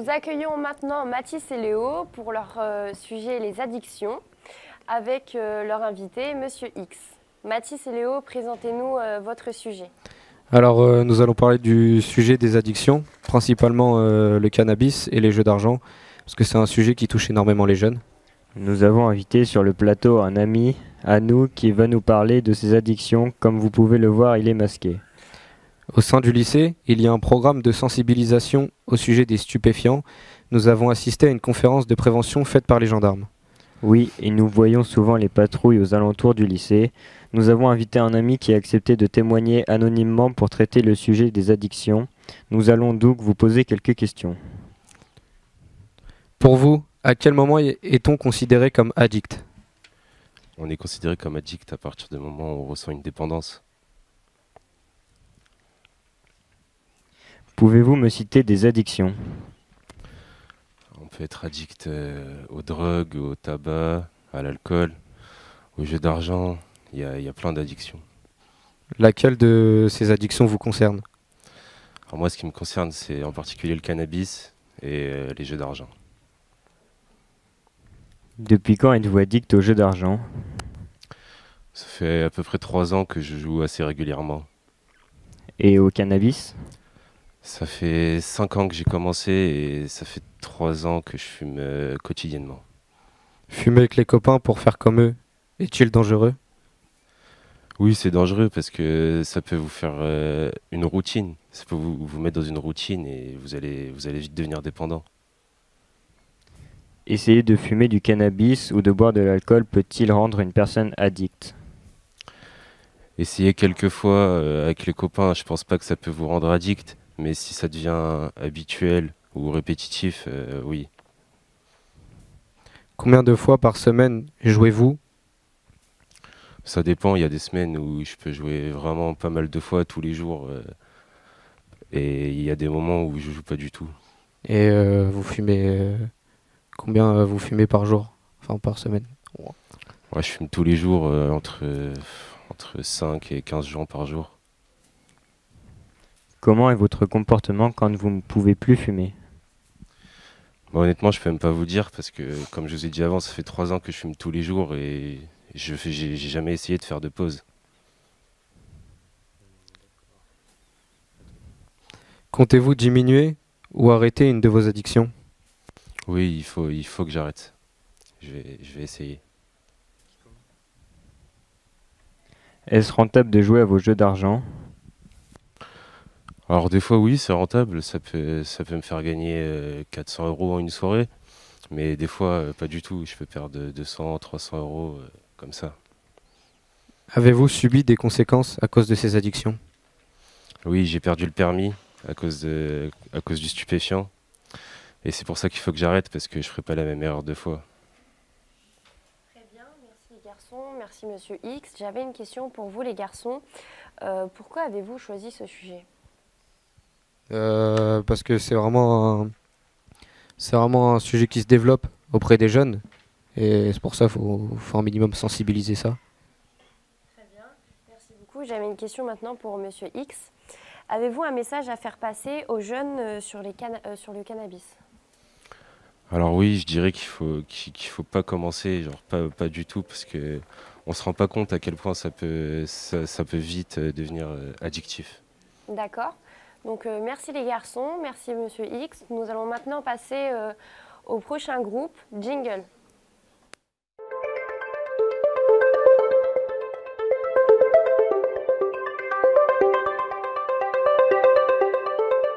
Nous accueillons maintenant Mathis et Léo pour leur sujet les addictions avec leur invité Monsieur X. Mathis et Léo, présentez-nous votre sujet. Alors, nous allons parler du sujet des addictions, principalement le cannabis et les jeux d'argent, parce que c'est un sujet qui touche énormément les jeunes. Nous avons invité sur le plateau un ami à nous qui va nous parler de ses addictions. Comme vous pouvez le voir, il est masqué. Au sein du lycée, il y a un programme de sensibilisation au sujet des stupéfiants. Nous avons assisté à une conférence de prévention faite par les gendarmes. Oui, et nous voyons souvent les patrouilles aux alentours du lycée. Nous avons invité un ami qui a accepté de témoigner anonymement pour traiter le sujet des addictions. Nous allons donc vous poser quelques questions. Pour vous, à quel moment est-on considéré comme addict ? On est considéré comme addict à partir du moment où on ressent une dépendance. Pouvez-vous me citer des addictions ? On peut être addict aux drogues, au tabac, à l'alcool, aux jeux d'argent. Il y a plein d'addictions. Laquelle de ces addictions vous concerne ? Alors moi, ce qui me concerne, c'est en particulier le cannabis et les jeux d'argent. Depuis quand êtes-vous addict aux jeux d'argent ? Ça fait à peu près 3 ans que je joue assez régulièrement. Et au cannabis ? Ça fait 5 ans que j'ai commencé et ça fait 3 ans que je fume quotidiennement. Fumer avec les copains pour faire comme eux, est-il dangereux ? Oui, c'est dangereux parce que ça peut vous faire une routine. Ça peut vous mettre dans une routine et vous allez vite devenir dépendant. Essayer de fumer du cannabis ou de boire de l'alcool peut-il rendre une personne addicte ? Essayez quelques fois avec les copains, je pense pas que ça peut vous rendre addict, mais si ça devient habituel ou répétitif, oui. Combien de fois par semaine jouez-vous ? Ça dépend, il y a des semaines où je peux jouer vraiment pas mal de fois tous les jours et il y a des moments où je joue pas du tout. Et vous fumez combien vous fumez par jour, enfin par semaine ? Ouais, je fume tous les jours entre 5 et 15 joints par jour. Comment est votre comportement quand vous ne pouvez plus fumer ? Bah, honnêtement, je peux même pas vous dire parce que, comme je vous ai dit avant, ça fait 3 ans que je fume tous les jours et j'ai jamais essayé de faire de pause. Comptez-vous diminuer ou arrêter une de vos addictions ? Oui, il faut que j'arrête. Je vais essayer. Est-ce rentable de jouer à vos jeux d'argent ? Alors des fois, oui, c'est rentable. Ça peut me faire gagner 400 € en une soirée. Mais des fois, pas du tout. Je peux perdre 200, 300 € comme ça. Avez-vous subi des conséquences à cause de ces addictions ? Oui, j'ai perdu le permis à cause du stupéfiant. Et c'est pour ça qu'il faut que j'arrête parce que je ferai pas la même erreur 2 fois. Très bien, merci les garçons, merci Monsieur X. J'avais une question pour vous les garçons. Pourquoi avez-vous choisi ce sujet ? Parce que c'est vraiment un sujet qui se développe auprès des jeunes. Et c'est pour ça qu'il faut un minimum sensibiliser ça. Très bien, merci beaucoup. J'avais une question maintenant pour Monsieur X. Avez-vous un message à faire passer aux jeunes sur le cannabis ? Alors oui, je dirais qu'il faut pas commencer, genre pas du tout, parce que on se rend pas compte à quel point ça peut vite devenir addictif. D'accord. Donc merci les garçons, merci Monsieur X. Nous allons maintenant passer au prochain groupe, Jingle.